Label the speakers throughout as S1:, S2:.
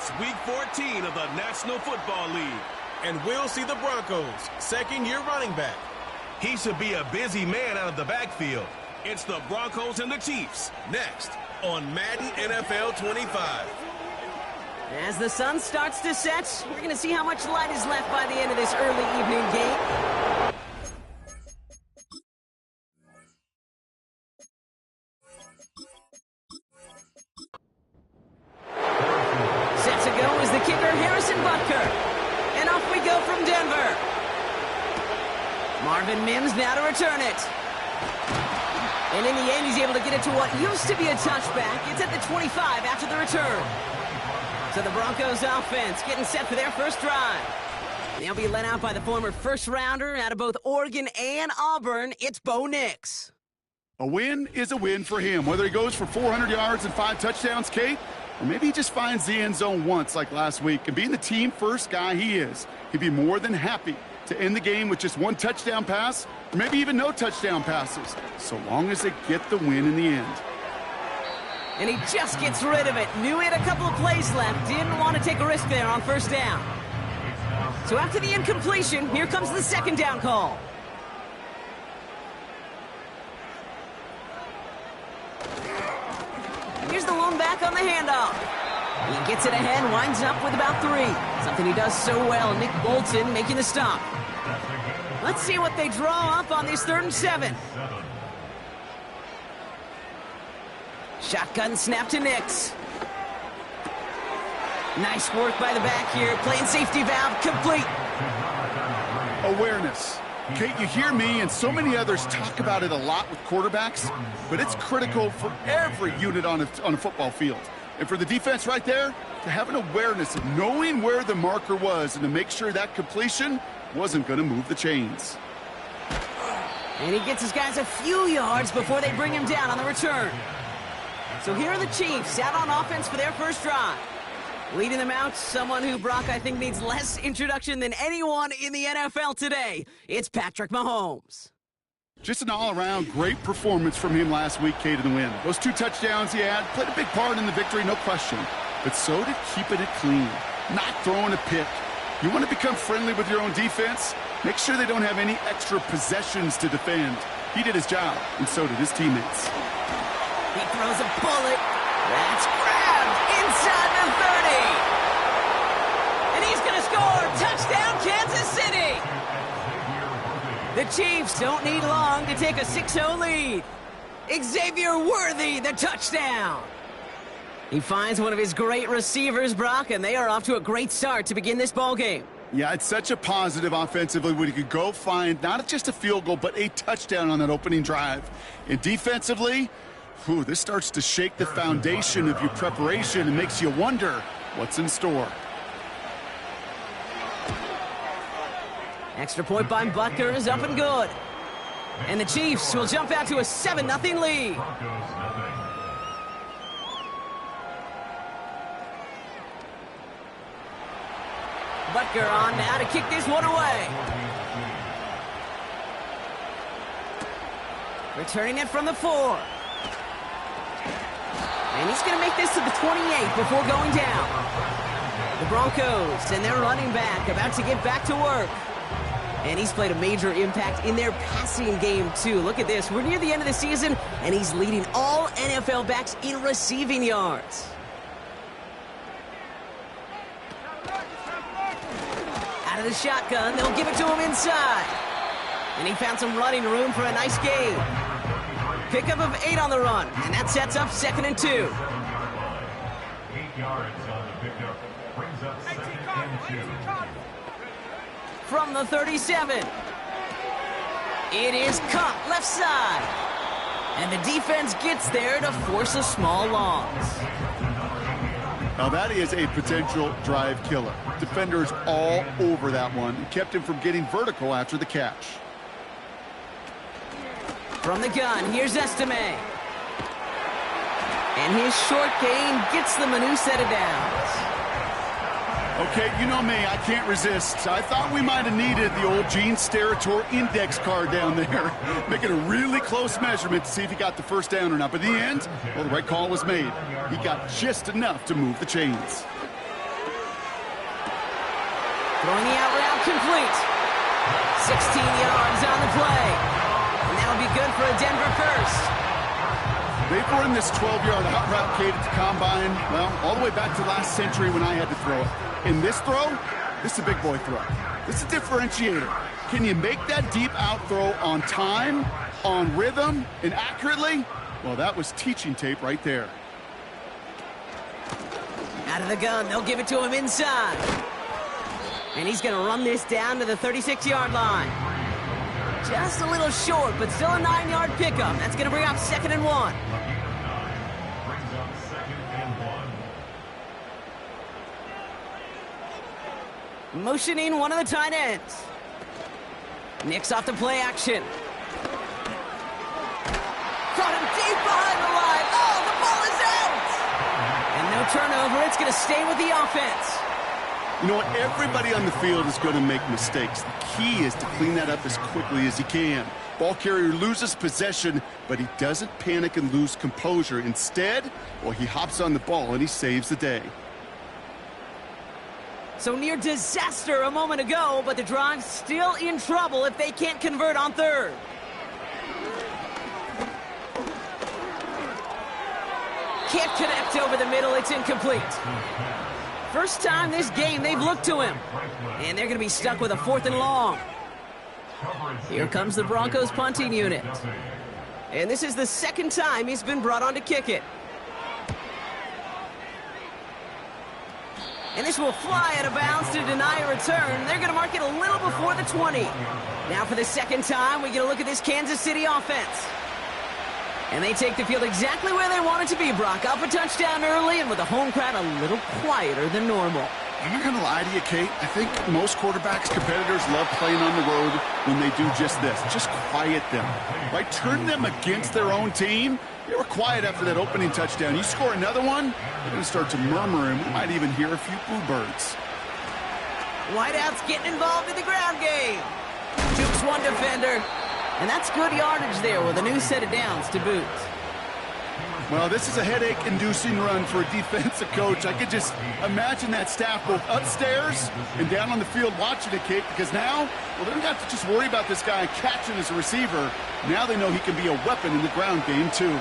S1: It's Week 14 of the National Football League.
S2: And we'll see the Broncos' second-year running back.
S1: He should be a busy man out of the backfield. It's the Broncos and the Chiefs.
S2: Next on Madden NFL 25.
S3: As the sun starts to set, we're going to see how much light is left by the end of this early evening game. Set to go is the kicker, Harrison Butker. And off we go from Denver. Marvin Mims now to return it. And in the end, he's able to get it to what used to be a touchback. It's at the 25 after the return. So the Broncos offense getting set for their first drive. They'll be led out by the former first-rounder out of both Oregon and Auburn. It's Bo Nix.
S4: A win is a win for him, whether he goes for 400 yards and 5 touchdowns, Kate, or maybe he just finds the end zone once like last week. And being the team-first guy he is, he'd be more than happy to end the game with just 1 touchdown pass, or maybe even no touchdown passes, so long as they get the win in the end.
S3: And he just gets rid of it. Knew he had a couple of plays left. Didn't want to take a risk there on first down. So after the incompletion, here comes the second down call. Here's the lone back on the handoff. He gets it ahead, winds up with about 3. Something he does so well. Nick Bolton making the stop. Let's see what they draw up on this 3rd and 7. Shotgun snap to Nix. Nice work by the back here. Playing safety valve complete.
S4: Awareness. Kate, you hear me and so many others talk about it a lot with quarterbacks, but it's critical for every unit on a football field. And for the defense right there, to have an awareness of knowing where the marker was and to make sure that completion wasn't going to move the chains.
S3: And he gets his guys a few yards before they bring him down on the return. So here are the Chiefs out on offense for their first drive. Leading them out, someone who, Brock, I think needs less introduction than anyone in the NFL today. It's Patrick Mahomes.
S4: Just an all-around great performance from him last week, Kate, in the win. Those 2 touchdowns he had played a big part in the victory, no question. But so did keeping it clean, not throwing a pick. You want to become friendly with your own defense? Make sure they don't have any extra possessions to defend. He did his job, and so did his teammates.
S3: He throws a bullet. That's grabbed inside the 30. And he's going to score. Touchdown, Kansas City. The Chiefs don't need long to take a 6-0 lead. Xavier Worthy, the touchdown. He finds one of his great receivers, Brock, and they are off to a great start to begin this ballgame.
S4: Yeah, it's such a positive offensively when you could go find not just a field goal, but a touchdown on that opening drive. And defensively, this starts to shake the foundation of your preparation and makes you wonder what's in store.
S3: Extra point by Butker is up and good. And the Chiefs will jump out to a 7-0 lead. Butker on now to kick this one away. Returning it from the 4. And he's going to make this to the 28 before going down. The Broncos and their running back about to get back to work. And he's played a major impact in their passing game, too. Look at this. We're near the end of the season, and he's leading all NFL backs in receiving yards. Out of the shotgun, they'll give it to him inside. And he found some running room for a nice gain. Pickup of 8 on the run, and that sets up 2nd and 2.
S5: 8 yards on the pickup. Brings up 2nd and 2.
S3: From the 37. It is Cup, left side. And the defense gets there to force a small loss.
S4: Now that is a potential drive killer. Defenders all over that one. Kept him from getting vertical after the catch.
S3: From the gun, here's Estime. And his short gain gets them a new set of downs.
S4: Okay, you know me, I can't resist. I thought we might have needed the old Gene Steratore index card down there. Making a really close measurement to see if he got the first down or not. But in the end, well, the right call was made. He got just enough to move the chains.
S3: Throwing the out route complete. 16 yards on the play. And that'll be good for a Denver first.
S4: They've run this 12-yard out route, Kate, at the combine, well, all the way back to last century when I had to throw it. In this throw, this is a big boy throw. This is a differentiator. Can you make that deep out throw on time, on rhythm, and accurately? Well, that was teaching tape right there.
S3: Out of the gun, they'll give it to him inside. And he's going to run this down to the 36-yard line. Just a little short, but still a 9-yard pickup. That's going to bring up 2nd and 1.
S5: Brings up 2nd and 1.
S3: Motioning one of the tight ends. Nicks off the play action. Caught him deep behind the line. Oh, the ball is out! And no turnover. It's going to stay with the offense.
S4: You know what? Everybody on the field is going to make mistakes. The key is to clean that up as quickly as he can. Ball carrier loses possession, but he doesn't panic and lose composure. Instead, well, he hops on the ball and he saves the day.
S3: So near disaster a moment ago, but the drive's still in trouble if they can't convert on 3rd. Can't connect over the middle. It's incomplete. First time this game they've looked to him. And they're going to be stuck with a 4th and long. Here comes the Broncos punting unit. And this is the 2nd time he's been brought on to kick it. And this will fly out of bounds to deny a return. They're going to mark it a little before the 20. Now for the 2nd time, we get a look at this Kansas City offense. And they take the field exactly where they want it to be, Brock. Up a touchdown early, and with the home crowd a little quieter than normal.
S4: I'm not going to lie to you, Kate. I think most quarterbacks, competitors love playing on the road when they do just this. Just quiet them. Right? Turn them against their own team. They were quiet after that opening touchdown. You score another one, they're going to start to murmur, and we might even hear a few boo birds.
S3: Whiteout's getting involved in the ground game. Jukes one defender. And that's good yardage there with a new set of downs to boot.
S4: Well, this is a headache-inducing run for a defensive coach. I could just imagine that staff both upstairs and down on the field watching it, Kate, because now, well, they don't have to just worry about this guy catching as a receiver. Now they know he can be a weapon in the ground game, too.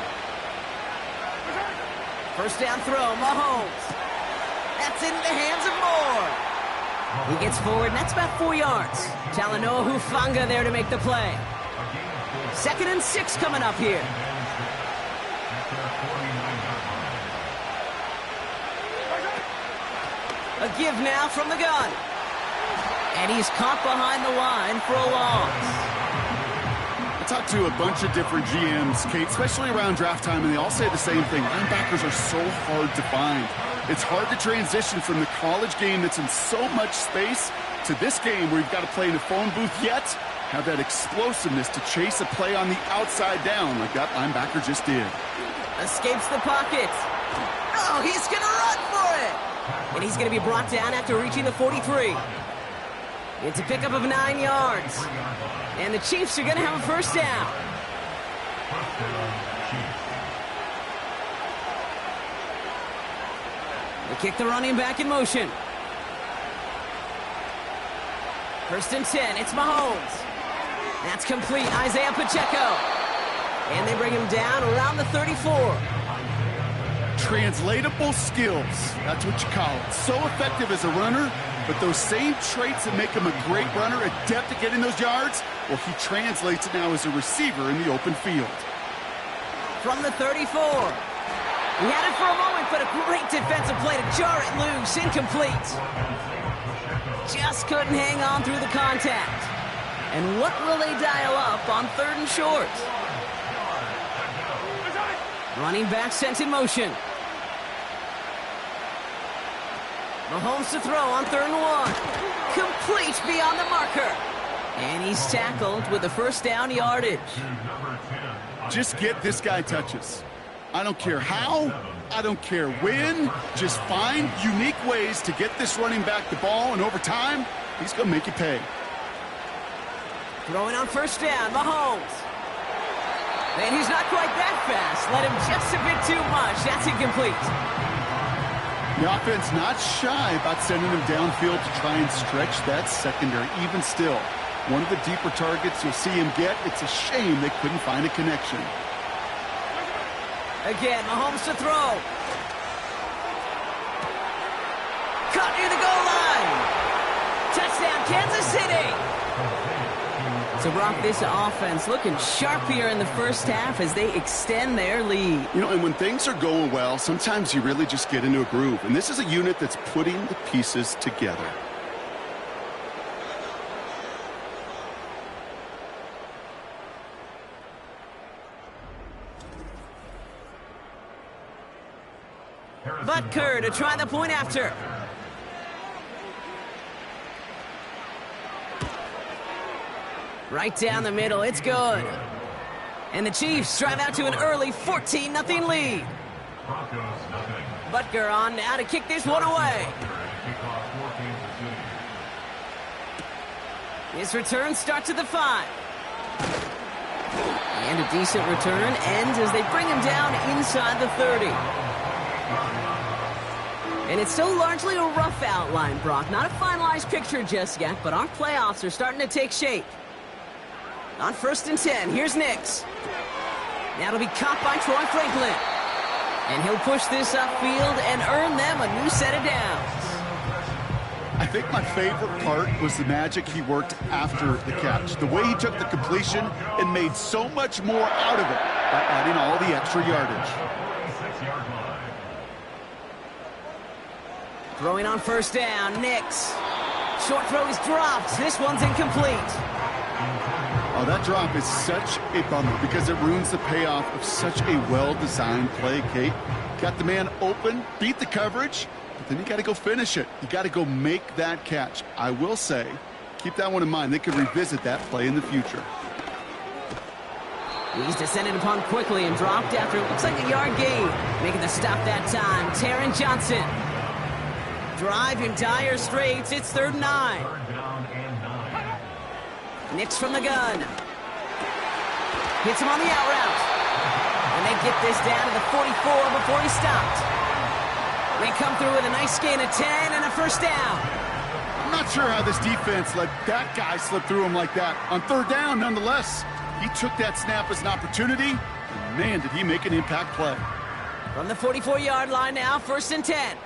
S3: First down throw, Mahomes. That's in the hands of Moore. He gets forward, and that's about 4 yards. Talanoa Hufanga there to make the play. 2nd and 6 coming up here. A give now from the gun. And he's caught behind the line for a loss.
S4: I talked to a bunch of different GMs, Kate, especially around draft time, and they all say the same thing. Linebackers are so hard to find. It's hard to transition from the college game that's in so much space to this game where you've got to play in a phone booth, yet have that explosiveness to chase a play on the outside down like that linebacker just did.
S3: Escapes the pocket. Oh, he's going to run for it. And he's going to be brought down after reaching the 43. It's a pickup of 9 yards. And the Chiefs are going to have a first down. They kick the running back in motion. 1st and 10, it's Mahomes. That's complete, Isaiah Pacheco. And they bring him down around the 34.
S4: Translatable skills, that's what you call it. So effective as a runner, but those same traits that make him a great runner, adept at getting those yards, well, he translates it now as a receiver in the open field.
S3: From the 34. He had it for a moment, but a great defensive play to jar it loose. Incomplete. Just couldn't hang on through the contact. And what will they dial up on 3rd and short? Running back sent in motion. Mahomes to throw on 3rd and 1. Complete beyond the marker. And he's tackled with the first down yardage.
S4: Just get this guy touches. I don't care how, I don't care when, just find unique ways to get this running back the ball, and over time, he's going to make you pay.
S3: Throwing on first down, Mahomes. And he's not quite that fast. Let him just a bit too much. That's incomplete.
S4: The offense not shy about sending him downfield to try and stretch that secondary. Even still, one of the deeper targets you'll see him get. It's a shame they couldn't find a connection.
S3: Again, Mahomes to throw. Caught near the goal line. Touchdown, Kansas City. So, Brock, this offense looking sharp here in the first half as they extend their lead.
S4: You know, and when things are going well, sometimes you really just get into a groove. And this is a unit that's putting the pieces together.
S3: Butker to try the point after. Right down the middle, it's good. And the Chiefs drive out to an early 14-0 lead. Butker on now to kick this one away. His return starts at the 5. And a decent return ends as they bring him down inside the 30. And it's still largely a rough outline, Brock. Not a finalized picture just yet, but our playoffs are starting to take shape. On 1st and 10, here's Nix. Now it'll be caught by Troy Franklin. And he'll push this upfield and earn them a new set of downs.
S4: I think my favorite part was the magic he worked after the catch. The way he took the completion and made so much more out of it by adding all the extra yardage.
S3: Throwing on 1st down, Nix. Short throw is dropped. This one's incomplete.
S4: Oh, that drop is such a bummer because it ruins the payoff of such a well-designed play, Kate. Got the man open, beat the coverage, but then you got to go finish it. You got to go make that catch. I will say, keep that one in mind. They could revisit that play in the future.
S3: He's descended upon quickly and dropped after it looks like a yard gain. Making the stop that time, Taron Johnson. Drive in dire straits. It's 3rd and 9. Nix from the gun. Hits him on the out route. And they get this down to the 44 before he stopped. They come through with a nice gain of 10 and a 1st down.
S4: I'm not sure how this defense let that guy slip through him like that. On 3rd down, nonetheless, he took that snap as an opportunity. And man, did he make an impact play.
S3: From the 44-yard line now, 1st and 10.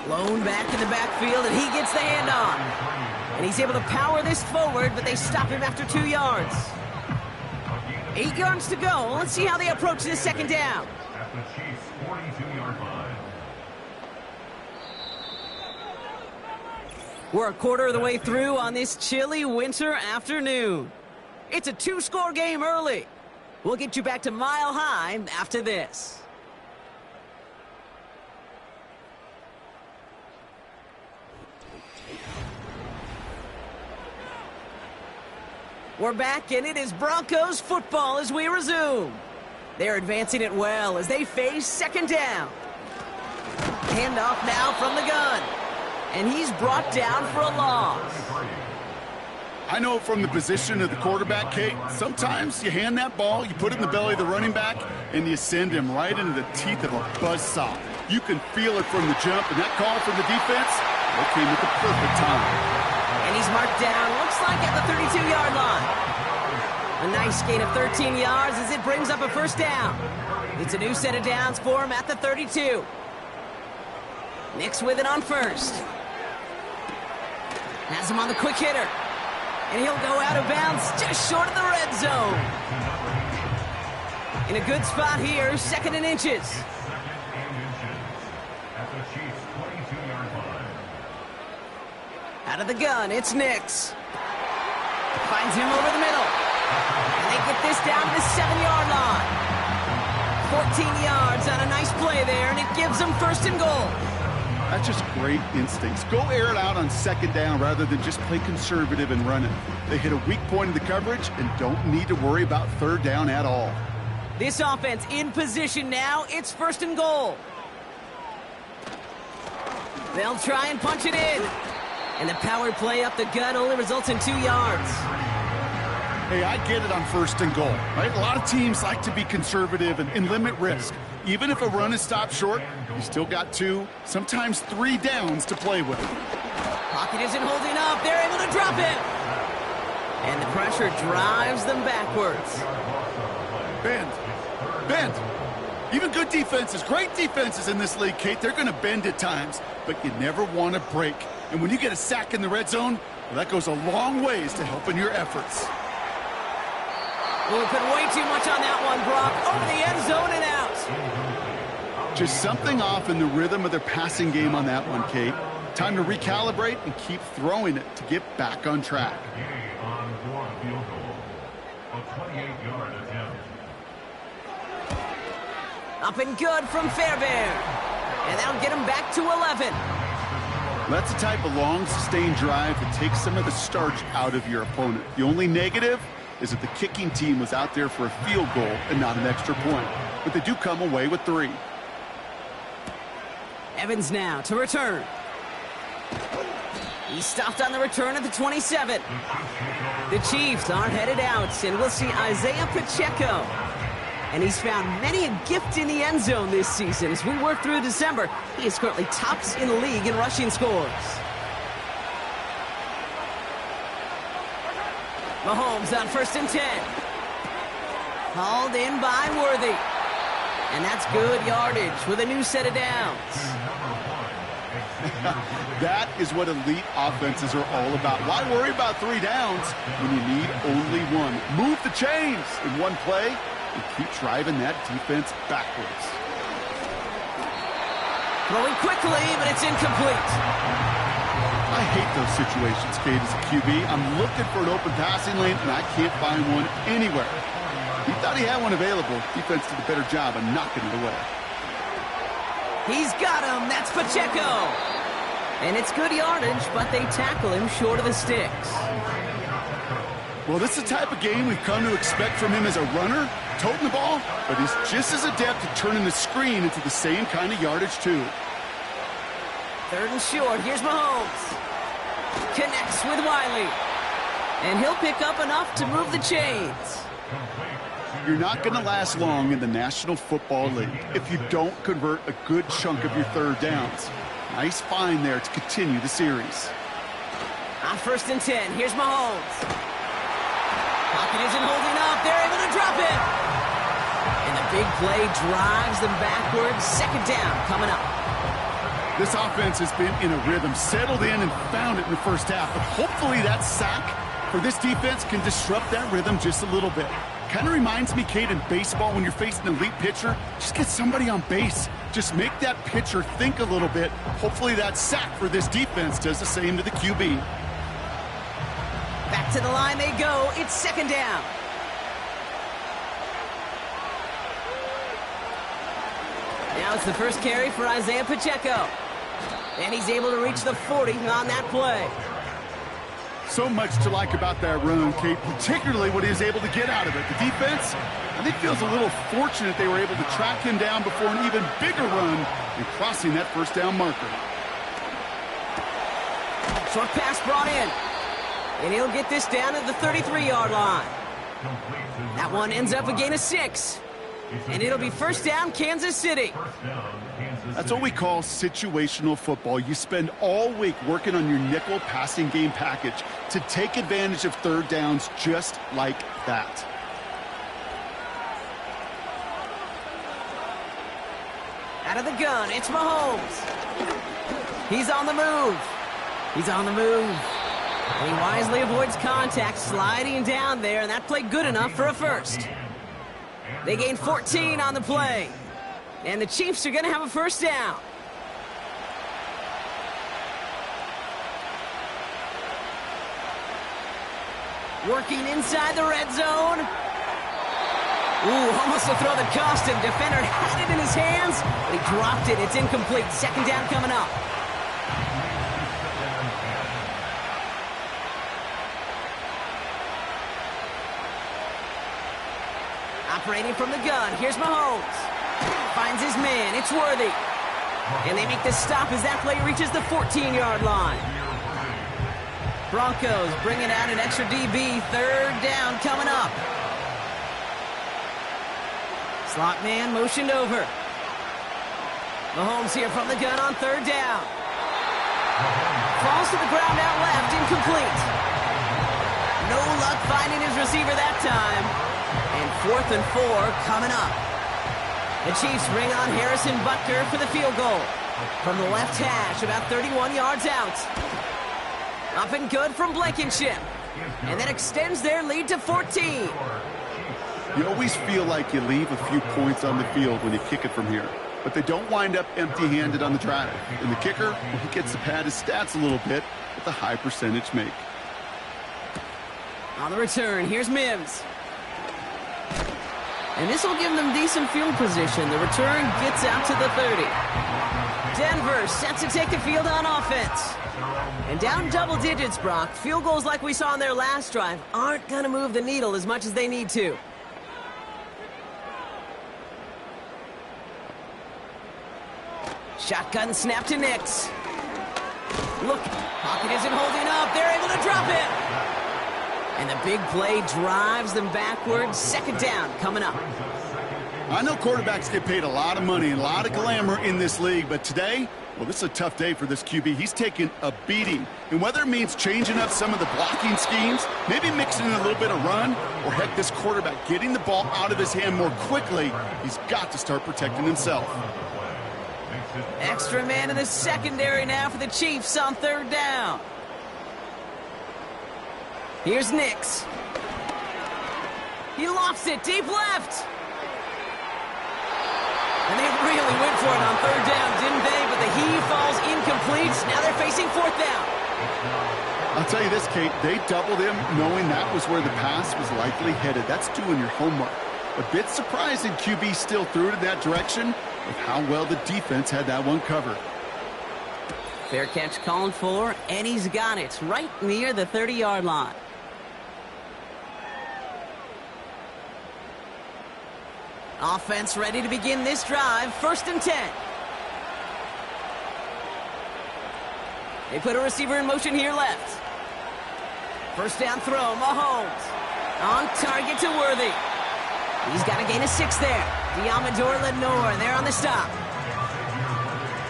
S3: Blown back in the backfield, and he gets the handoff. And he's able to power this forward, but they stop him after 2 yards. 8 yards to go. Let's see how they approach this 2nd down.
S5: At the Chiefs' 42-yard line.
S3: We're a quarter of the way through on this chilly winter afternoon. It's a 2-score game early. We'll get you back to Mile High after this. We're back, and it is Broncos football as we resume. They're advancing it well as they face 2nd down. Handoff now from the gun. And he's brought down for a loss.
S4: I know from the position of the quarterback, Kate, sometimes you hand that ball, you put it in the belly of the running back, and you send him right into the teeth of a buzzsaw. You can feel it from the jump, and that call from the defense, that came at the perfect time.
S3: And he's marked down, looks like at the 32-yard line. A nice gain of 13 yards as it brings up a 1st down. It's a new set of downs for him at the 32. Nix with it on 1st. Has him on the quick hitter. And he'll go out of bounds just short of the red zone. In a good spot here, 2nd and inches.
S5: At the Chiefs' 22-yard line.
S3: Out of the gun, it's Nix. Finds him over the middle. And they get this down to the 7-yard line. 14 yards on a nice play there, and it gives them 1st and goal.
S4: That's just great instincts. Go air it out on 2nd down rather than just play conservative and run it. They hit a weak point in the coverage and don't need to worry about 3rd down at all.
S3: This offense in position now. It's 1st and goal. They'll try and punch it in. And the power play up the gut only results in 2 yards.
S4: Hey, I get it on 1st and goal, right? A lot of teams like to be conservative and limit risk. Even if a run is stopped short, you still got 2, sometimes 3 downs to play with.
S3: Pocket isn't holding up. They're able to drop it. And the pressure drives them backwards.
S4: Bend. Even good defenses, great defenses in this league, Kate, they're going to bend at times, but you never want to break. And when you get a sack in the red zone, well, that goes a long ways to helping your efforts.
S3: Well, we put way too much on that one, Brock. Over the end zone and out.
S4: Just something off in the rhythm of their passing game on that one, Kate. Time to recalibrate and keep throwing it to get back on track.
S5: On for a field goal. A 28-yard attempt.
S3: Up and good from Fairbairn. And that'll get him back to 11.
S4: That's the type of long, sustained drive that takes some of the starch out of your opponent. The only negative is that the kicking team was out there for a field goal and not an extra point. But they do come away with 3.
S3: Evans now to return. He stopped on the return at the 27. The Chiefs are headed out, and we'll see Isaiah Pacheco. And he's found many a gift in the end zone this season. As we work through December, he is currently tops in the league in rushing scores. Mahomes on 1st and 10. Hauled in by Worthy. And that's good yardage with a new set of downs.
S4: That is what elite offenses are all about. Why worry about 3 downs when you need only 1? Move the chains in one play and keep driving that defense backwards.
S3: Throwing quickly, but it's incomplete.
S4: I hate those situations, Kate, as a QB. I'm looking for an open passing lane, and I can't find one anywhere. He thought he had one available. Defense did a better job of knocking it away.
S3: He's got him. That's Pacheco. And it's good yardage, but they tackle him short of the sticks.
S4: Well, this is the type of game we've come to expect from him as a runner, toting the ball, but he's just as adept at turning the screen into the same kind of yardage, too.
S3: 3rd and short. Here's Mahomes. Connects with Wiley. And he'll pick up enough to move the chains.
S4: You're not going to last long in the National Football League if you don't convert a good chunk of your 3rd downs. Nice find there to continue the series.
S3: On 1st and 10, here's Mahomes. Pocket isn't holding up. They're able to drop it. And the big play drives them backwards. 2nd down coming up.
S4: This offense has been in a rhythm, settled in and found it in the first half. But hopefully that sack for this defense can disrupt that rhythm just a little bit. Kind of reminds me, Kate, in baseball when you're facing an elite pitcher, just get somebody on base. Just make that pitcher think a little bit. Hopefully that sack for this defense does the same to the QB.
S3: Back to the line they go. It's 2nd down. Now it's the first carry for Isaiah Pacheco. And he's able to reach the 40 on that play.
S4: So much to like about that run, Kate, particularly what he was able to get out of it. The defense, I think, feels a little fortunate they were able to track him down before an even bigger run and crossing that 1st down marker.
S3: Short pass brought in. And he'll get this down to the 33-yard line. That one ends up a gain of 6. And it'll be 1st down, Kansas City.
S4: That's what we call situational football. You spend all week working on your nickel passing game package to take advantage of 3rd downs just like that.
S3: Out of the gun, it's Mahomes. He's on the move. He's on the move. And he wisely avoids contact, sliding down there, and that played good enough for a 1st. They gain 14 on the play. And the Chiefs are going to have a 1st down. Working inside the red zone. Ooh, almost to throw the cost him. Defender had it in his hands, but he dropped it. It's incomplete. 2nd down coming up. Operating from the gun. Here's Mahomes. Finds his man. It's Worthy. And they make the stop as that play reaches the 14-yard line. Broncos bringing out an extra DB. Third down coming up. Slot man motioned over. Mahomes here from the gun on third down. Falls to the ground out left, incomplete. No luck finding his receiver that time. And 4th and 4 coming up. The Chiefs bring on Harrison Butker for the field goal. From the left hash, about 31 yards out. Up and good from Blankenship. And that extends their lead to 14.
S4: You always feel like you leave a few points on the field when you kick it from here. But they don't wind up empty-handed on the drive. And the kicker, well, he gets to pad his stats a little bit with a high percentage make.
S3: On the return, here's Mims. And this will give them decent field position. The return gets out to the 30. Denver set to take the field on offense. And down double digits, Brock. Field goals like we saw on their last drive aren't going to move the needle as much as they need to. Shotgun snap to Nix. Look, pocket isn't holding up. They're able to drop it. And the big play drives them backwards. Second down coming up.
S4: I know quarterbacks get paid a lot of money and a lot of glamour in this league, but today, well, this is a tough day for this QB. He's taking a beating. And whether it means changing up some of the blocking schemes, maybe mixing in a little bit of run, or heck, this quarterback getting the ball out of his hand more quickly, he's got to start protecting himself.
S3: Extra man in the secondary now for the Chiefs on third down. Here's Nix. He lofts it deep left. And they really went for it on third down, didn't they? But the heave falls incomplete. Now they're facing fourth down.
S4: I'll tell you this, Kate, they doubled him knowing that was where the pass was likely headed. That's doing your homework. A bit surprising QB still threw it in that direction with how well the defense had that one covered.
S3: Fair catch called for, and he's got it right near the 30-yard line. Offense ready to begin this drive. 1st and 10. They put a receiver in motion here left. First down throw, Mahomes. On target to Worthy. He's got a gain of 6 there. Diamador Lenore there on the stop.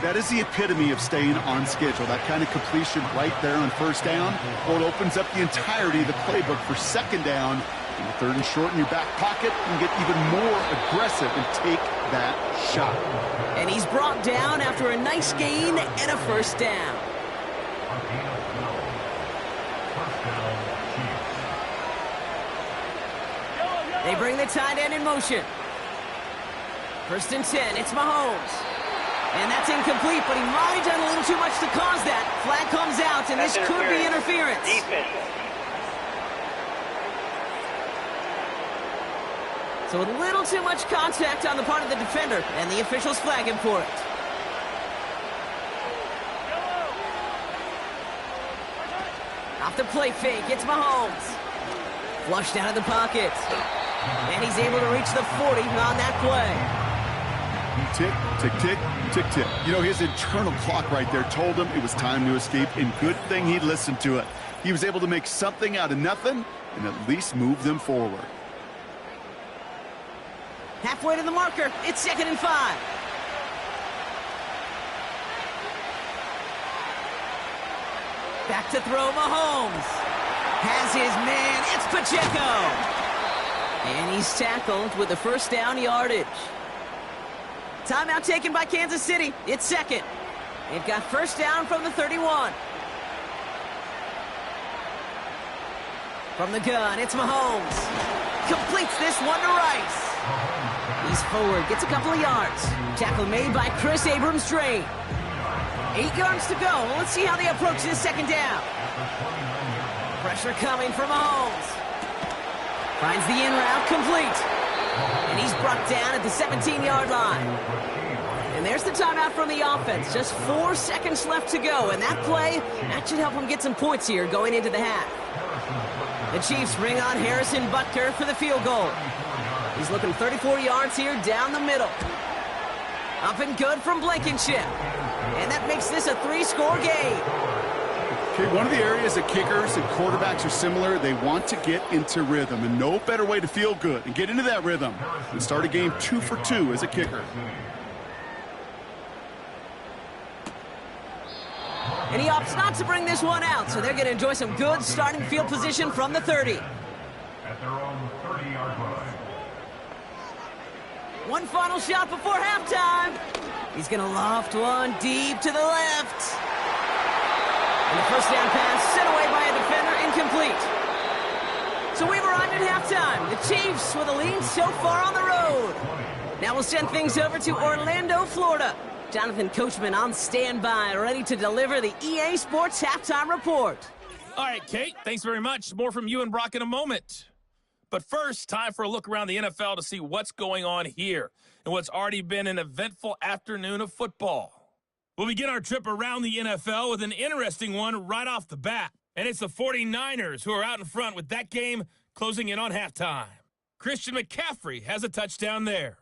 S4: That is the epitome of staying on schedule. That kind of completion right there on first down. Well, it opens up the entirety of the playbook for second down. And the 3rd and short in your back pocket, you can get even more aggressive and take that shot.
S3: And he's brought down after a nice gain and a first down. They bring the tight end in motion. 1st and 10, it's Mahomes. And that's incomplete, but he might have done a little too much to cause that. Flag comes out, and this could be interference. So a little too much contact on the part of the defender, and the officials flag him for it. Off the play fake, it's Mahomes. Flushed out of the pocket. And he's able to reach the 40 on that play.
S4: Tick, tick, tick, tick, tick. You know, his internal clock right there told him it was time to escape, and good thing he listened to it. He was able to make something out of nothing and at least move them forward.
S3: Halfway to the marker, it's 2nd and 5. Back to throw, Mahomes. Has his man, it's Pacheco. And he's tackled with the first down yardage. Timeout taken by Kansas City. It's 2nd. They've got first down from the 31. From the gun, it's Mahomes. Completes this one to Rice. He's forward, gets a couple of yards. Tackle made by Chris Abrams-Drain. 8 yards to go. Well, let's see how they approach this second down. Pressure coming from Mahomes. Finds the in route complete. And he's brought down at the 17-yard line. And there's the timeout from the offense. Just 4 seconds left to go. And that play, that should help them get some points here going into the half. The Chiefs bring on Harrison Butker for the field goal. He's looking 34 yards here down the middle. Up and good from Blankenship. And that makes this a 3-score game.
S4: Okay, one of the areas that kickers and quarterbacks are similar, they want to get into rhythm, and no better way to feel good and get into that rhythm than start a game 2 for 2 as a kicker.
S3: And he opts not to bring this one out, so they're going to enjoy some good starting field position from the 30.
S5: At their own 30-yard line.
S3: One final shot before halftime. He's going to loft one deep to the left. And the first down pass sent away by a defender, incomplete. So we've arrived at halftime. The Chiefs with a lead so far on the road. Now we'll send things over to Orlando, Florida. Jonathan Coachman on standby, ready to deliver the EA Sports Halftime Report.
S6: All right, Kate, thanks very much. More from you and Brock in a moment. But first, time for a look around the NFL to see what's going on here in what's already been an eventful afternoon of football. We'll begin our trip around the NFL with an interesting one right off the bat. And it's the 49ers who are out in front with that game closing in on halftime. Christian McCaffrey has a touchdown there.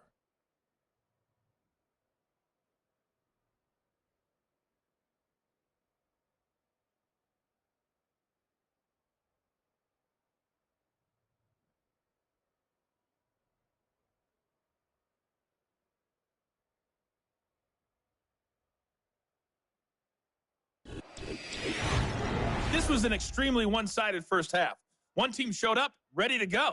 S6: This was an extremely one-sided first half. One team showed up, ready to go.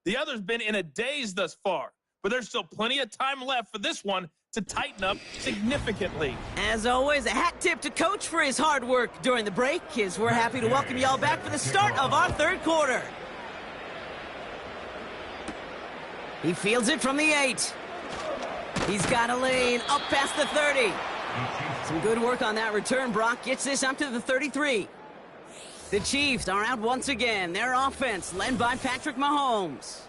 S6: The other's been in a daze thus far, but there's still plenty of time left for this one to tighten up significantly.
S3: As always, a hat tip to Coach for his hard work during the break, as we're happy to welcome y'all back for the start of our third quarter. He fields it from the 8. He's got a lane up past the 30. Some good work on that return. Brock gets this up to the 33. The Chiefs are out once again. Their offense led by Patrick Mahomes.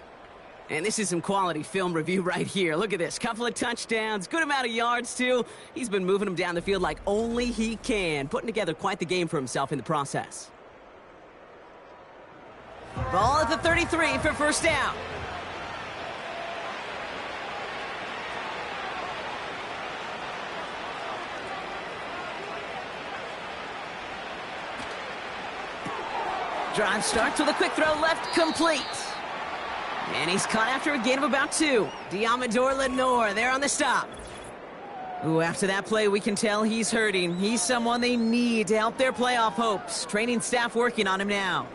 S3: And this is some quality film review right here. Look at this. Couple of touchdowns. Good amount of yards, too. He's been moving them down the field like only he can. Putting together quite the game for himself in the process. Ball at the 33 for first down. Drive starts with a quick throw left, complete. And he's caught after a gain of about 2. Diamador Lenore there on the stop. Ooh, after that play, we can tell he's hurting. He's someone they need to help their playoff hopes. Training staff working on him now.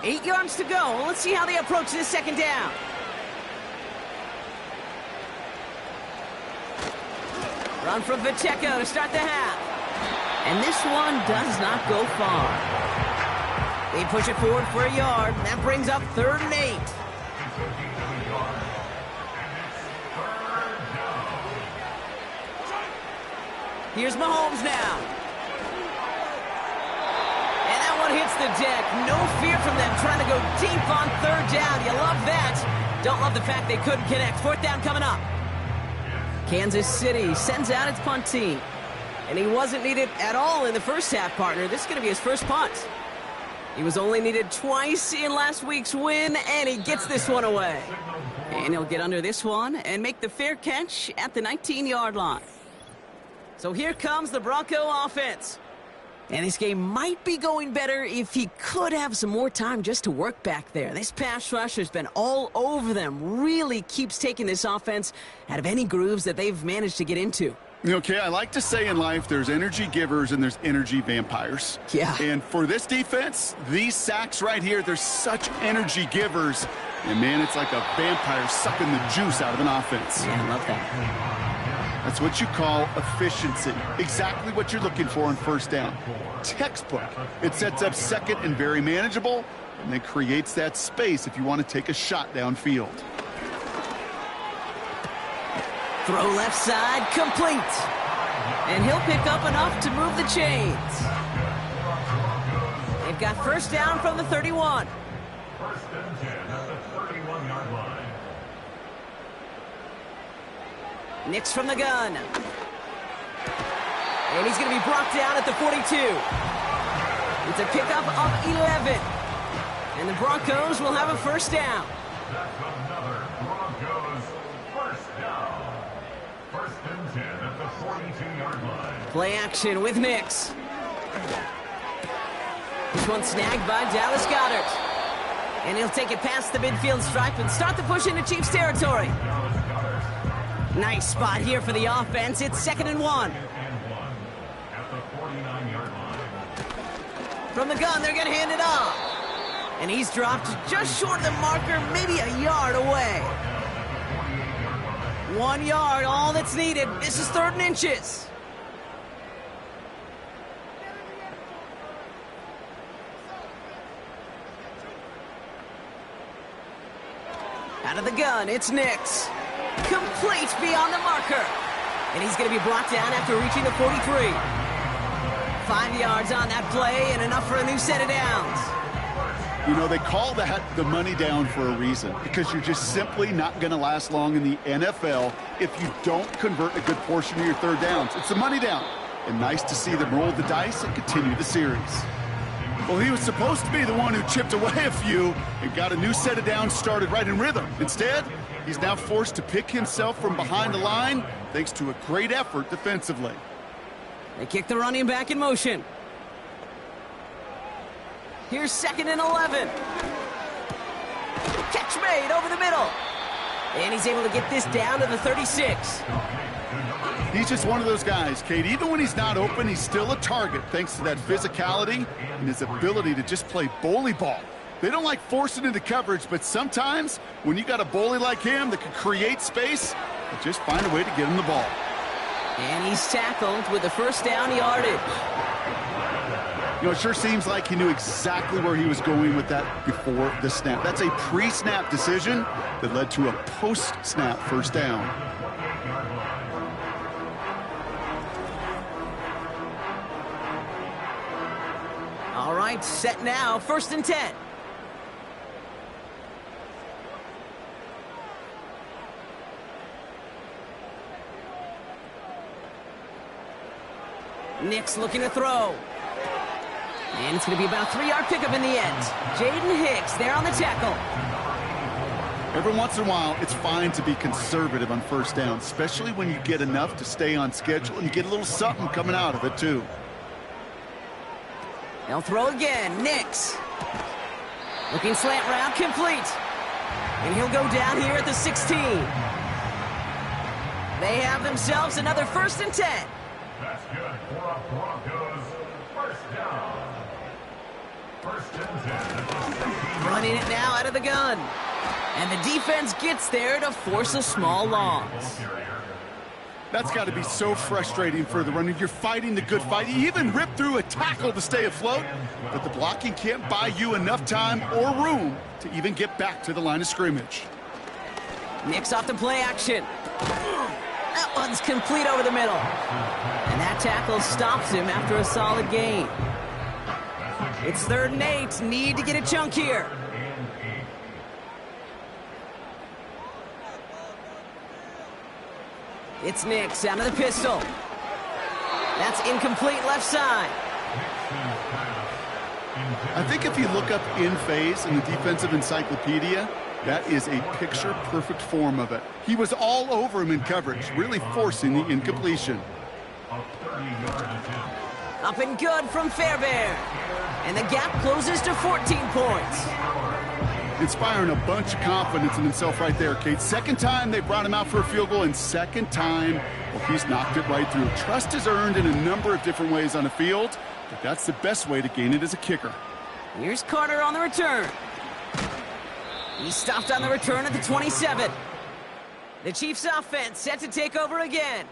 S3: 8 yards to go. Let's see how they approach this second down. Run from Pacheco to start the half. And this one does not go far. They push it forward for a yard. That brings up 3rd and 8. Here's Mahomes now. And that one hits the deck. No fear from them trying to go deep on 3rd down. You love that. Don't love the fact they couldn't connect. 4th down coming up. Kansas City sends out its punt team. And he wasn't needed at all in the first half, partner. This is going to be his first punt. He was only needed twice in last week's win, and he gets this one away. And he'll get under this one and make the fair catch at the 19-yard line. So here comes the Bronco offense. And this game might be going better if he could have some more time just to work back there. This pass rush has been all over them. Really keeps taking this offense out of any grooves that they've managed to get into.
S4: Okay, I like to say in life there's energy givers and there's energy vampires.
S3: Yeah.
S4: And for this defense, these sacks right here, they're such energy givers. And, man, it's like a vampire sucking the juice out of an offense.
S3: Yeah, I love that.
S4: That's what you call efficiency. Exactly what you're looking for on first down. Textbook. It sets up second and very manageable, and then creates that space if you want to take a shot downfield.
S3: Throw left side, complete. And he'll pick up enough to move the chains. They've got first down from the 31.
S5: First and 10 at the 31-yard line.
S3: Nix from the gun. And he's going to be brought down at the 42. It's a pickup of 11. And the Broncos will have a first down.
S5: That's another Broncos first down. First and 10 at the 42-yard line.
S3: Play action with Nix. This one snagged by Dallas Goedert. And he'll take it past the midfield stripe and start the push into Chiefs territory. Nice spot here for the offense. It's 2nd and 1.
S5: At the 49-yard line.
S3: From the gun, they're going to hand it off. And he's dropped just short of the marker, maybe a yard away. 1 yard, all that's needed. This is 3rd and inches. Out of the gun, it's Nix. Complete beyond the marker. And he's going to be brought down after reaching the 43. 5 yards on that play and enough for a new set of downs.
S4: You know, they call that the money down for a reason, because you're just simply not going to last long in the NFL if you don't convert a good portion of your 3rd downs. It's the money down. And nice to see them roll the dice and continue the series. Well, he was supposed to be the one who chipped away a few and got a new set of downs started right in rhythm. Instead, he's now forced to pick himself from behind the line thanks to a great effort defensively.
S3: They kick the running back in motion. Here's 2nd and 11. Catch made over the middle. And he's able to get this down to the 36.
S4: He's just one of those guys, Kate. Even when he's not open, he's still a target thanks to that physicality and his ability to just play bully ball. They don't like forcing into coverage, but sometimes when you got a bully like him that can create space, you just find a way to get him the ball.
S3: And he's tackled with the 1st down yardage.
S4: You know, it sure seems like he knew exactly where he was going with that before the snap. That's a pre-snap decision that led to a post-snap 1st down.
S3: All right, set now, 1st and 10. Nix looking to throw. And it's going to be about a 3-yard pickup in the end. Jaden Hicks there on the tackle.
S4: Every once in a while, it's fine to be conservative on 1st down, especially when you get enough to stay on schedule and you get a little something coming out of it, too.
S3: They'll throw again. Nix. Looking slant route, complete. And he'll go down here at the 16. They have themselves another 1st and 10.
S5: That's good for a Broncos 1st down. 1st and 10 at the 16.
S3: Running it now out of the gun. And the defense gets there to force a small loss.
S4: That's got to be so frustrating for the runner. You're fighting the good fight. You even rip through a tackle to stay afloat, but the blocking can't buy you enough time or room to even get back to the line of scrimmage.
S3: Nix off the play action. That one's complete over the middle. And that tackle stops him after a solid gain. It's 3rd and 8. Need to get a chunk here. It's Nix out of the pistol. That's incomplete left side.
S4: I think if you look up in phase in the defensive encyclopedia, that is a picture-perfect form of it. He was all over him in coverage, really forcing the incompletion.
S3: Up and good from Fairbairn. And the gap closes to 14 points.
S4: Inspiring a bunch of confidence in himself right there, Kate. 2nd time they brought him out for a field goal, and 2nd time, well, he's knocked it right through. Trust is earned in a number of different ways on the field, but that's the best way to gain it as a kicker.
S3: Here's Carter on the return. He stopped on the return at the 27. The Chiefs offense set to take over again.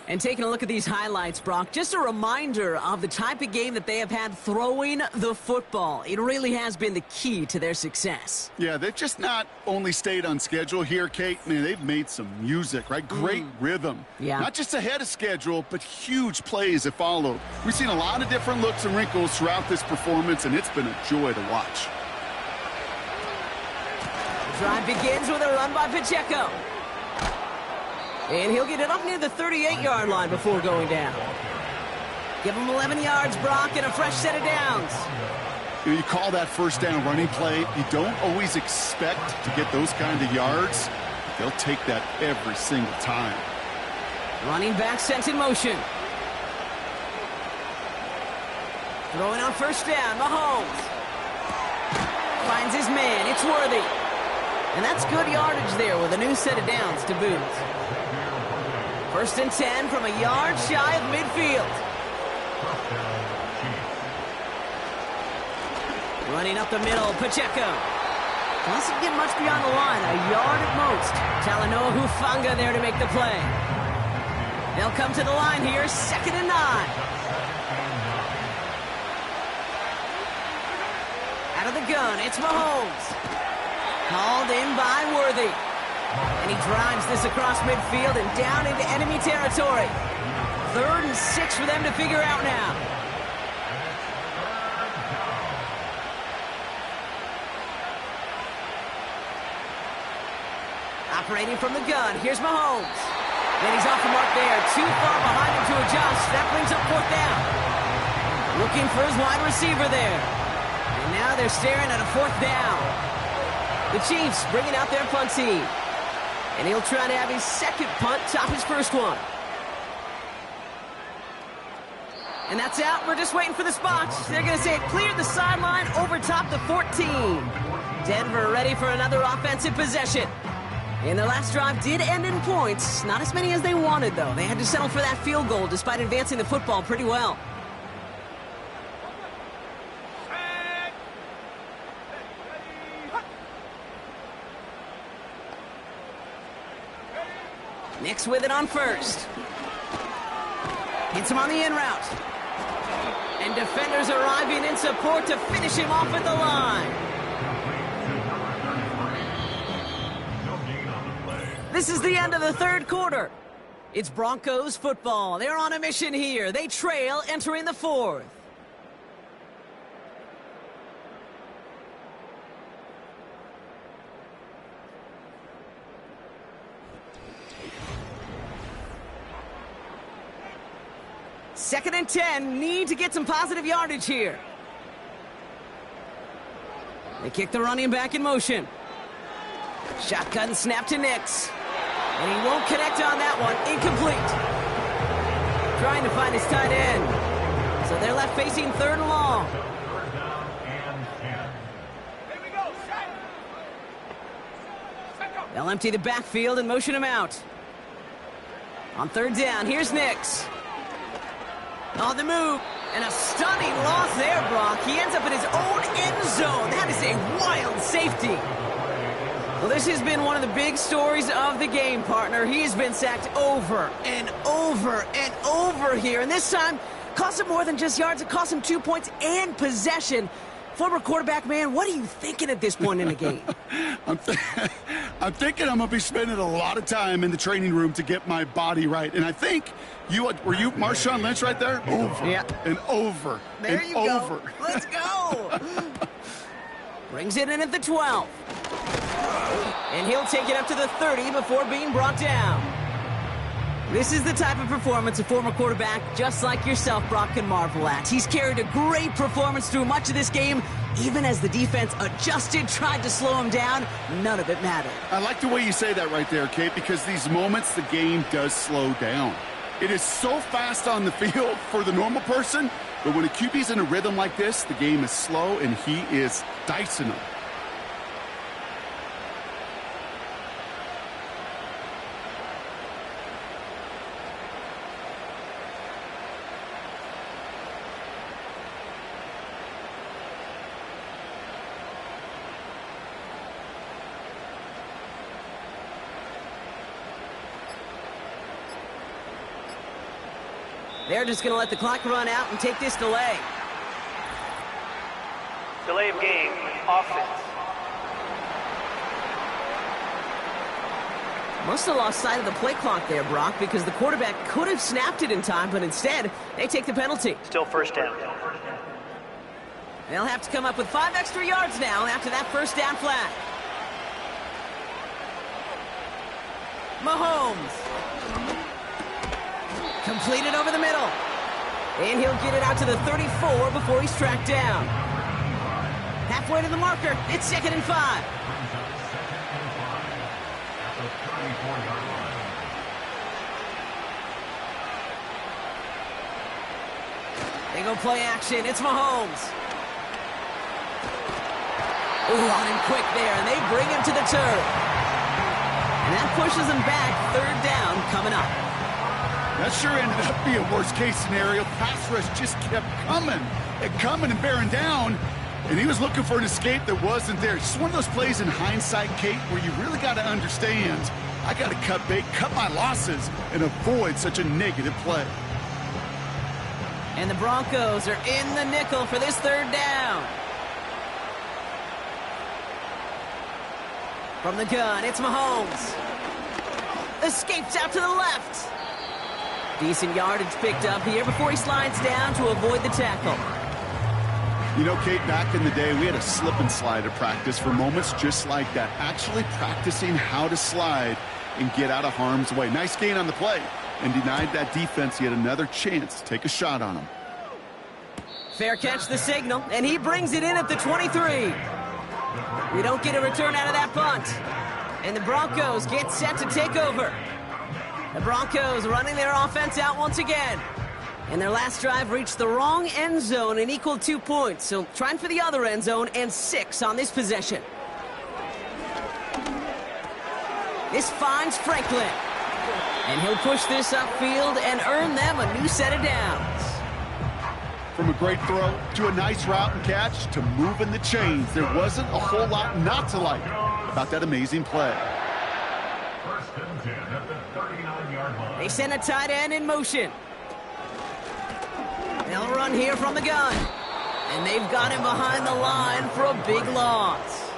S3: And taking a look at these highlights, Brock, just a reminder of the type of game that they have had throwing the football. It really has been the key to their success.
S4: Yeah, they've just not only stayed on schedule here, Kate. Man, they've made some music, right? Great rhythm.
S3: Yeah.
S4: Not just ahead of schedule, but huge plays have followed. We've seen a lot of different looks and wrinkles throughout this performance, and it's been a joy to watch.
S3: The drive begins with a run by Pacheco. And he'll get it up near the 38-yard line before going down. Give him 11 yards, Brock, and a fresh set of downs.
S4: You call that 1st down running play. You don't always expect to get those kind of yards. But they'll take that every single time.
S3: Running back sent in motion. Throwing on first down, Mahomes. Finds his man, it's Worthy. And that's good yardage there with a new set of downs to boot. 1st and 10 from a yard shy of midfield. Running up the middle, Pacheco. Doesn't get much beyond the line, a yard at most. Talanoa Hufanga there to make the play. They'll come to the line here, 2nd and 9. Out of the gun, it's Mahomes. Called in by Worthy. And he drives this across midfield and down into enemy territory. 3rd and 6 for them to figure out now. Operating from the gun, here's Mahomes. Then he's off the mark there, too far behind him to adjust. That brings up 4th down. Looking for his wide receiver there. And now they're staring at a 4th down. The Chiefs bringing out their punt team. And he'll try to have his 2nd punt top his 1st one. And that's out. We're just waiting for the spots. They're going to say it cleared the sideline over top the 14. Denver ready for another offensive possession. And their last drive did end in points. Not as many as they wanted, though. They had to settle for that field goal despite advancing the football pretty well. Nix with it on first. Hits him on the in route. And defenders arriving in support to finish him off at the line. This is the end of the 3rd quarter. It's Broncos football. They're on a mission here. They trail entering the 4th. Second and 10, need to get some positive yardage here. They kick the running back in motion. Shotgun snap to Nix. And he won't connect on that one. Incomplete. Trying to find his tight end. So they're left facing 3rd and long. They'll empty the backfield and motion him out. On 3rd down, here's Nix. On the move, and a stunning loss there, Brock. He ends up in his own end zone. That is a wild safety. Well, this has been one of the big stories of the game, partner. He has been sacked over and over and over here, and this time cost him more than just yards. It cost him 2 points and possession. Former quarterback, man, what are you thinking at this point in the game?
S4: I'm thinking I'm going to be spending a lot of time in the training room to get my body right. And I think were you Marshawn Lynch right there? Over and over
S3: there
S4: and
S3: you
S4: over.
S3: Go. Let's go. Brings it in at the 12. And he'll take it up to the 30 before being brought down. This is the type of performance a former quarterback, just like yourself, Brock, can marvel at. He's carried a great performance through much of this game. Even as the defense adjusted, tried to slow him down, none of it mattered.
S4: I like the way you say that right there, Kate, because these moments the game does slow down. It is so fast on the field for the normal person, but when a QB's in a rhythm like this, the game is slow and he is dicing them.
S3: They're just going to let the clock run out and take this delay.
S7: Delay of game, offense.
S3: Must have lost sight of the play clock there, Brock, because the quarterback could have snapped it in time, but instead, they take the penalty.
S7: Still 1st down.
S3: They'll have to come up with 5 extra yards now after that 1st down flag. Mahomes. Completed over the middle. And he'll get it out to the 34 before he's tracked down. Halfway to the marker. It's 2nd and 5. They They go play action. It's Mahomes. Ooh, on him quick there, and they bring him to the turf. And that pushes him back. 3rd down coming up.
S4: That sure ended up being a worst-case scenario. Pass rush just kept coming and bearing down. And he was looking for an escape that wasn't there. Just one of those plays in hindsight, Kate, where you really got to understand, I got to cut bait, cut my losses, and avoid such a negative play.
S3: And the Broncos are in the nickel for this 3rd down. From the gun, it's Mahomes. Escapes out to the left. Decent yardage picked up here before he slides down to avoid the tackle.
S4: You know, Kate, back in the day, we had a slip and slide at practice for moments just like that. Actually practicing how to slide and get out of harm's way. Nice gain on the play, and denied that defense yet another chance to take a shot on him.
S3: Fair catch the signal, and he brings it in at the 23. We don't get a return out of that punt. And the Broncos get set to take over. The Broncos running their offense out once again. And their last drive reached the wrong end zone and equaled 2 points. So trying for the other end zone and 6 on this possession. This finds Franklin. And he'll push this upfield and earn them a new set of downs.
S4: From a great throw to a nice route and catch to moving the chains, there wasn't a whole lot not to like about that amazing play.
S5: 1st and 10 at the 39-yard line.
S3: They send a tight end in motion. They'll run here from the gun. And they've got him behind the line for a big loss.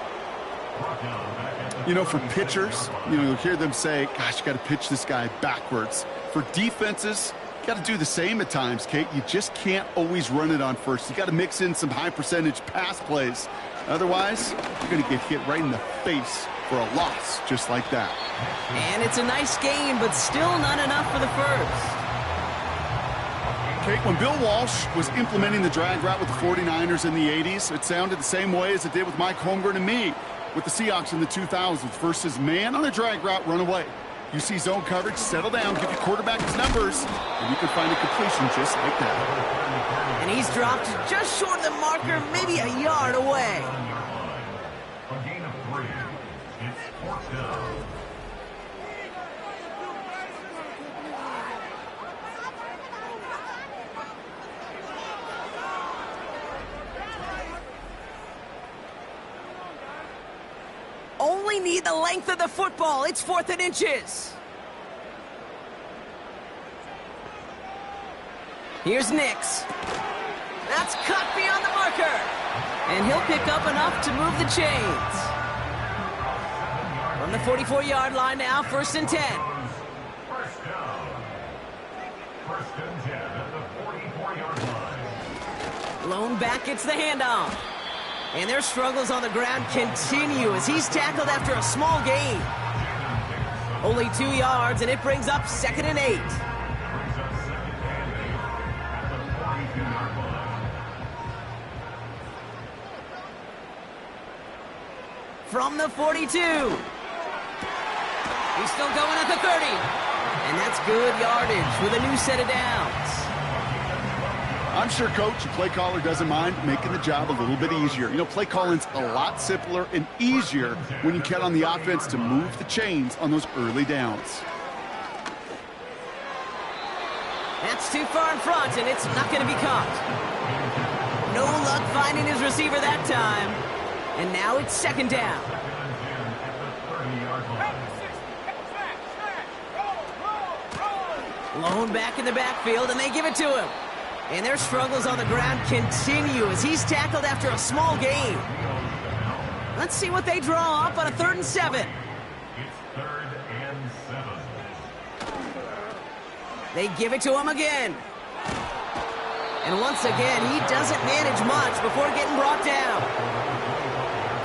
S4: You know, for pitchers, you'll hear them say, gosh, you got to pitch this guy backwards. For defenses, you got to do the same at times, Kate. You just can't always run it on first. You got to mix in some high-percentage pass plays. Otherwise, you're going to get hit right in the face for a loss just like that.
S3: And it's a nice game, but still not enough for the first.
S4: Kate, when Bill Walsh was implementing the drag route with the 49ers in the 80s, it sounded the same way as it did with Mike Holmgren and me with the Seahawks in the 2000s versus man on a drag route, run away. You see zone coverage, settle down, give your quarterback his numbers, and you can find a completion just like that.
S3: And he's dropped just short of the marker, maybe a yard away.
S5: A gain of 3. It's 4th down.
S3: Only need the length of the football. It's 4th and inches. Here's Nix. That's cut beyond the marker. And he'll pick up enough to move the chains. From the 44-yard line now, 1st and 10.
S5: 1st down. 1st and 10 at the 44-yard line.
S3: Lone back gets the handoff. And their struggles on the ground continue as he's tackled after a small gain. Only 2 yards, and it brings up 2nd and 8. From the 42. He's still going at the 30. And that's good yardage with a new set of downs.
S4: I'm sure coach and play caller doesn't mind making the job a little bit easier. Play calling's a lot simpler and easier when you count on the offense to move the chains on those early downs.
S3: That's too far in front, and it's not going to be caught. No luck finding his receiver that time. And now it's 2nd down. Lone back in the backfield, and they give it to him. And their struggles on the ground continue as he's tackled after a small gain. Let's see what they draw up on a 3rd and 7.
S5: It's 3rd and 7.
S3: They give it to him again. And once again, he doesn't manage much before getting brought down.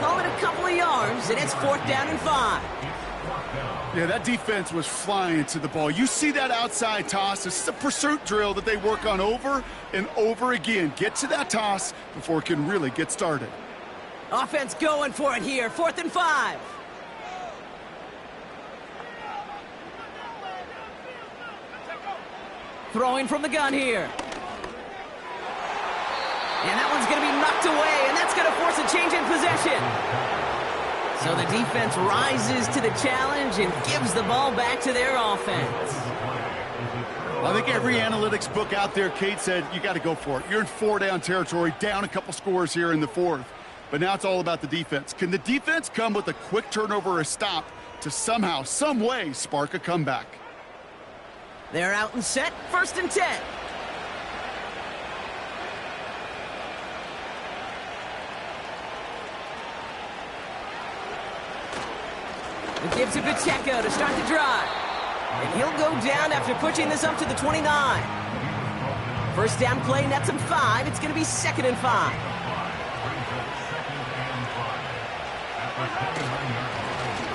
S3: Call it a couple of yards, and it's 4th down and 5.
S4: Yeah, that defense was flying to the ball. You see that outside toss. This is a pursuit drill that they work on over and over again. Get to that toss before it can really get started.
S3: Offense going for it here. 4th and 5. Throwing from the gun here. And that one's going to be knocked away, and that's going to force a change in possession. So the defense rises to the challenge and gives the ball back to their offense.
S4: I think every analytics book out there, Kate, said you got to go for it. You're in 4-down territory, down a couple scores here in the fourth. But now it's all about the defense. Can the defense come with a quick turnover or a stop to somehow, some way, spark a comeback?
S3: They're out and set, 1st and 10. It gives to Pacheco to start the drive. And he'll go down after pushing this up to the 29. 1st down play, nets him 5. It's going to be 2nd and 5.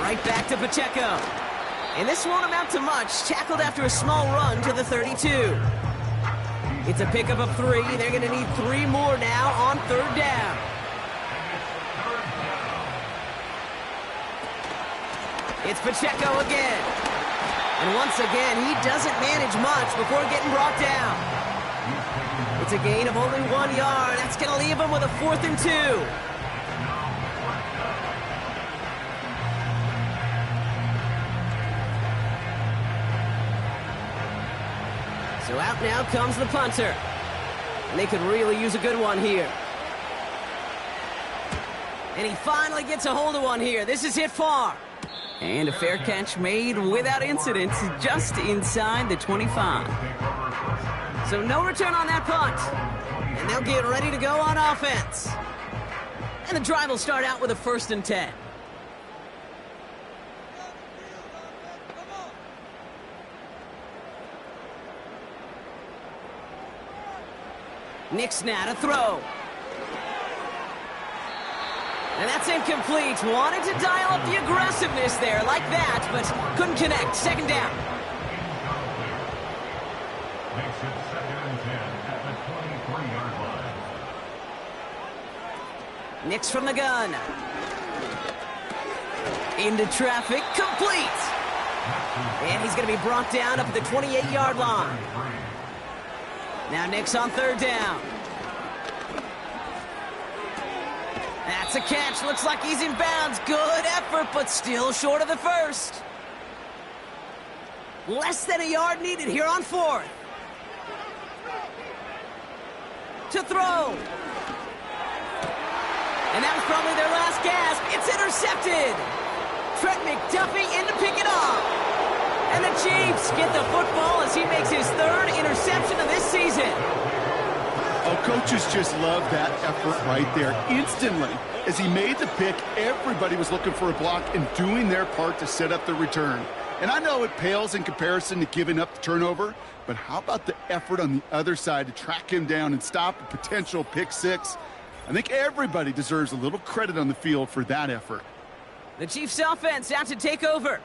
S3: Right back to Pacheco. And this won't amount to much. Tackled after a small run to the 32. It's a pickup of 3. They're going to need 3 more now on 3rd down. It's Pacheco again. And once again, he doesn't manage much before getting brought down. It's a gain of only 1 yard. That's going to leave him with a 4th and 2. So out now comes the punter. And they could really use a good one here. And he finally gets a hold of one here. This is hit far. And a fair catch made without incident, just inside the 25. So no return on that punt. And they'll get ready to go on offense. And the drive will start out with a 1st and 10. Nick Snad, a throw. And that's incomplete. Wanted to dial up the aggressiveness there like that, but couldn't connect. 2nd down.
S5: Makes it 2nd and 10 at the 23-yard line.
S3: Nix from the gun. Into traffic, complete. And he's going to be brought down up at the 28-yard line. Now Nix on 3rd down. That's a catch. Looks like he's in bounds. Good effort, but still short of the 1st. Less than a yard needed here on 4th. To throw. And that was probably their last gasp. It's intercepted. Trent McDuffie in to pick it off. And the Chiefs get the football as he makes his 3rd interception of this season.
S4: Oh, coaches just love that effort right there. Instantly, as he made the pick, everybody was looking for a block and doing their part to set up the return. And I know it pales in comparison to giving up the turnover, but how about the effort on the other side to track him down and stop a potential pick 6? I think everybody deserves a little credit on the field for that effort.
S3: The Chiefs offense out to take over.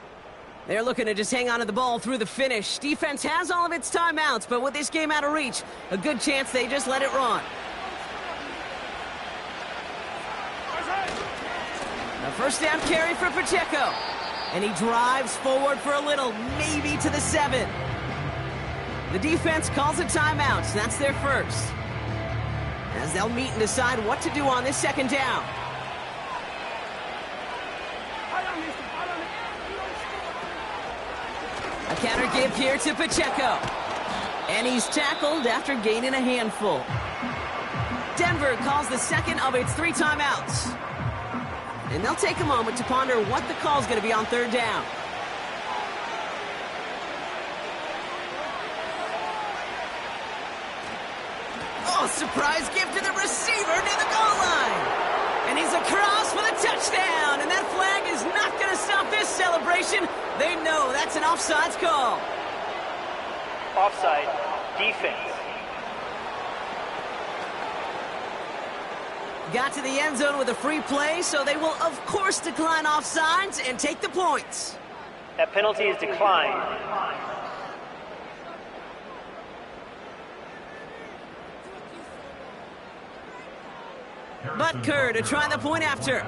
S3: They're looking to just hang on to the ball through the finish. Defense has all of its timeouts, but with this game out of reach, a good chance they just let it run. A 1st down carry for Pacheco. And he drives forward for a little, maybe to the 7. The defense calls a timeout. That's their 1st. As they'll meet and decide what to do on this 2nd down. A counter give here to Pacheco. And he's tackled after gaining a handful. Denver calls the 2nd of its 3 timeouts. And they'll take a moment to ponder what the call is going to be on 3rd down. Oh, surprise gift to the receiver near the goal line. And he's across for the touchdown. And that flag is not going to stop this celebration. They know that's an offsides call.
S7: Offside. Defense.
S3: Got to the end zone with a free play, so they will, of course, decline offsides and take the points.
S7: That penalty is declined.
S3: Butker to try the point after.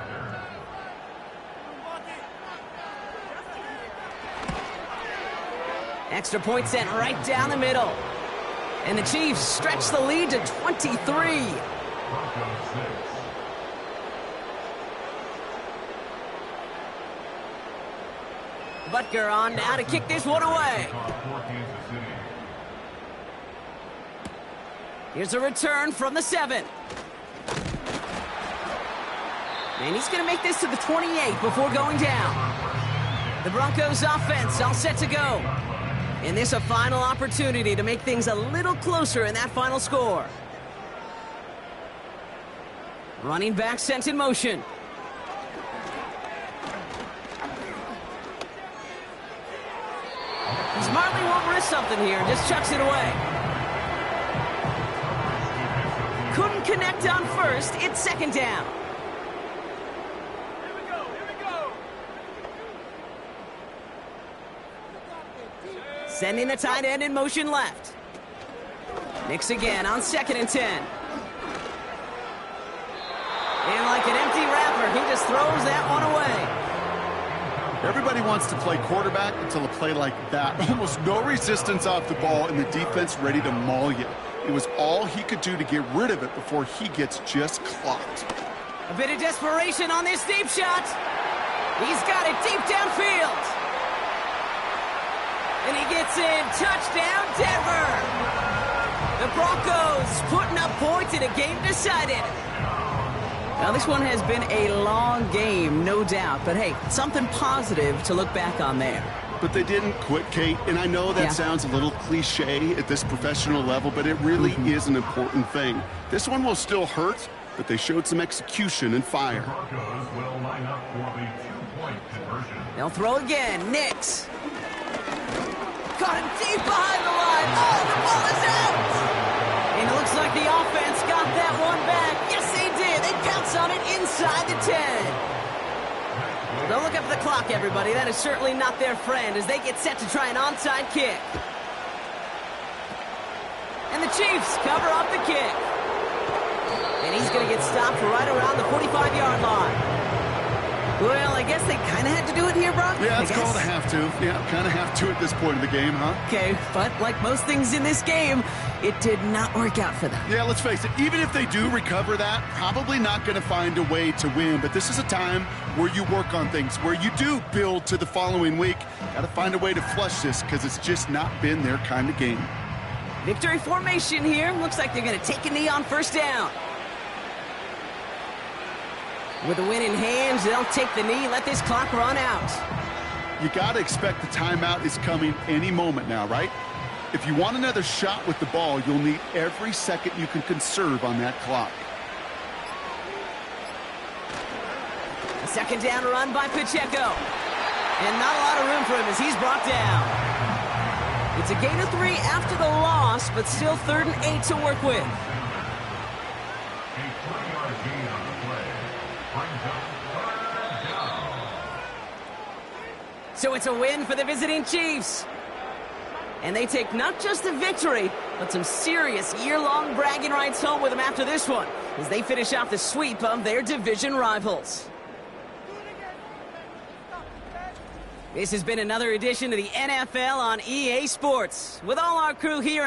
S3: Extra point sent right down the middle. And the Chiefs stretch the lead to 23.
S5: Broncos 6.
S3: Butker on now to kick this one away.
S5: For Kansas City.
S3: Here's a return from the 7. And he's going to make this to the 28 before going down. The Broncos offense all set to go. And this a final opportunity to make things a little closer in that final score. Running back sent in motion. Smartly won't risk something here and just chucks it away. Couldn't connect on first. It's second down. Sending the tight end in motion left. Nix again on 2nd and 10. And like an empty wrapper, he just throws that one away.
S4: Everybody wants to play quarterback until a play like that. Almost no resistance off the ball and the defense ready to maul you. It was all he could do to get rid of it before he gets just clocked.
S3: A bit of desperation on this deep shot. He's got it deep downfield. And he gets in. Touchdown, Denver. The Broncos putting up points in a game decided. Now, this one has been a long game, no doubt. But, hey, something positive to look back on there.
S4: But they didn't quit, Kate. And I know that sounds a little cliche at this professional level, but it really is an important thing. This one will still hurt, but they showed some execution and fire.
S5: Broncos will line up for the 2-point conversion.
S3: They'll throw again. Nix. Got him deep behind the line. Oh, the ball is out. And it looks like the offense got that one back. Yes, they did. They pounce on it inside the 10. Don't look up at the clock, everybody. That is certainly not their friend as they get set to try an onside kick. And the Chiefs cover up the kick. And he's going to get stopped right around the 45-yard line. Well, I guess they kind of had to do it here, Brock.
S4: Yeah, it's called a have to. Yeah, kind of have to at this point in the game, huh?
S3: Okay, but like most things in this game, it did not work out for them.
S4: Yeah, let's face it. Even if they do recover that, probably not going to find a way to win. But this is a time where you work on things, where you do build to the following week. Got to find a way to flush this because it's just not been their kind of game.
S3: Victory formation here. Looks like they're going to take a knee on first down. With the win in hands, they'll take the knee, let this clock run out.
S4: You got to expect the timeout is coming any moment now, right? If you want another shot with the ball, you'll need every second you can conserve on that clock.
S3: A second down run by Pacheco. And not a lot of room for him as he's brought down. It's a gain of 3 after the loss, but still 3rd and 8 to work with.
S5: A 3-yard gain on the play. Brings up 3rd down.
S3: So it's a win for the visiting Chiefs. And they take not just the victory, but some serious year-long bragging rights home with them after this one, as they finish off the sweep of their division rivals. This has been another edition of the NFL on EA Sports. With all our crew here